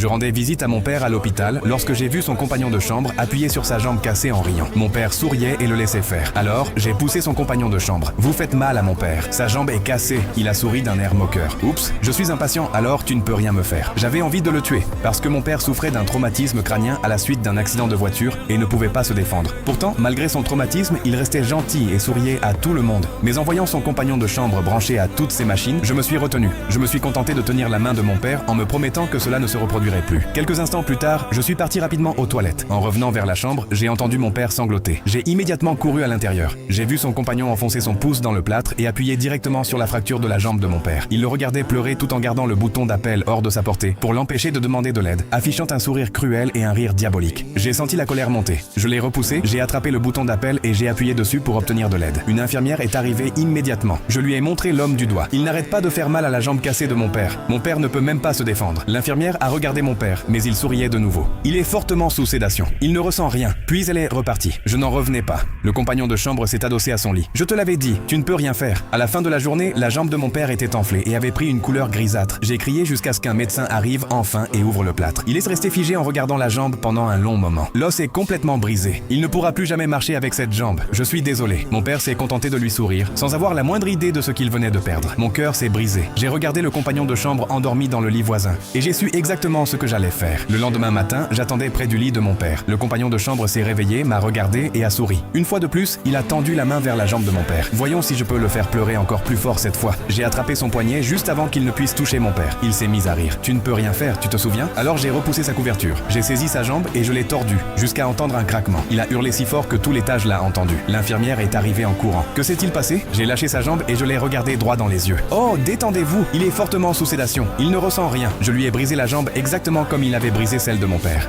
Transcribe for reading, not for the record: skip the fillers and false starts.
Je rendais visite à mon père à l'hôpital lorsque j'ai vu son compagnon de chambre appuyé sur sa jambe cassée en riant. Mon père souriait et le laissait faire. Alors, j'ai poussé son compagnon de chambre. « Vous faites mal à mon père. Sa jambe est cassée. » Il a souri d'un air moqueur. « Oups, je suis impatient, alors tu ne peux rien me faire. » J'avais envie de le tuer parce que mon père souffrait d'un traumatisme crânien à la suite d'un accident de voiture et ne pouvait pas se défendre. Pourtant, malgré son traumatisme, il restait gentil et souriait à tout le monde. Mais en voyant son compagnon de chambre branché à toutes ses machines, je me suis retenu. Je me suis contenté de tenir la main de mon père en me promettant que cela ne se reproduirait plus. Quelques instants plus tard, je suis parti rapidement aux toilettes. En revenant vers la chambre, j'ai entendu mon père sangloter. J'ai immédiatement couru à l'intérieur. J'ai vu son compagnon enfoncer son pouce dans le plâtre et appuyer directement sur la fracture de la jambe de mon père. Il le regardait pleurer tout en gardant le bouton d'appel hors de sa portée pour l'empêcher de demander de l'aide, affichant un sourire cruel et un rire diabolique. J'ai senti la colère monter. Je l'ai repoussé, j'ai attrapé le bouton d'appel et j'ai appuyé dessus pour obtenir de l'aide. Une infirmière est arrivée immédiatement. Je lui ai montré l'homme du doigt. Il n'arrête pas de faire mal à la jambe cassée de mon père. Mon père ne peut même pas se défendre. L'infirmière a regardé mon père, mais il souriait de nouveau. Il est fortement sous sédation. Il ne ressent rien. Puis elle est repartie. Je n'en revenais pas. Le compagnon de chambre s'est adossé à son lit. Je te l'avais dit, tu ne peux rien faire. À la fin de la journée, la jambe de mon père était enflée et avait pris une couleur grisâtre. J'ai crié jusqu'à ce qu'un médecin arrive enfin et ouvre le plâtre. Il est resté figé en regardant la jambe pendant un long moment. L'os est complètement brisé. Il ne pourra plus jamais marcher avec cette jambe. Je suis désolé. Mon père s'est contenté de lui sourire, sans avoir la moindre idée de ce qu'il venait de perdre. Mon cœur s'est brisé. J'ai regardé le compagnon de chambre endormi dans le lit voisin. Et j'ai su exactement ce que j'allais faire. Le lendemain matin, j'attendais près du lit de mon père. Le compagnon de chambre s'est réveillé, m'a regardé et a souri. Une fois de plus, il a tendu la main vers la jambe de mon père. Voyons si je peux le faire pleurer encore plus fort cette fois. J'ai attrapé son poignet juste avant qu'il ne puisse toucher mon père. Il s'est mis à rire. Tu ne peux rien faire, tu te souviens? Alors j'ai repoussé sa couverture. J'ai saisi sa jambe et je l'ai tordue, jusqu'à entendre un craquement. Il a hurlé si fort que tout l'étage l'a entendu. L'infirmière est arrivée en courant. Que s'est-il passé? J'ai lâché sa jambe et je l'ai regardé droit dans les yeux. Oh, détendez-vous! Il est fortement sous sédation. Il ne ressent rien. Je lui ai brisé la jambe exactement comme il avait brisé celle de mon père.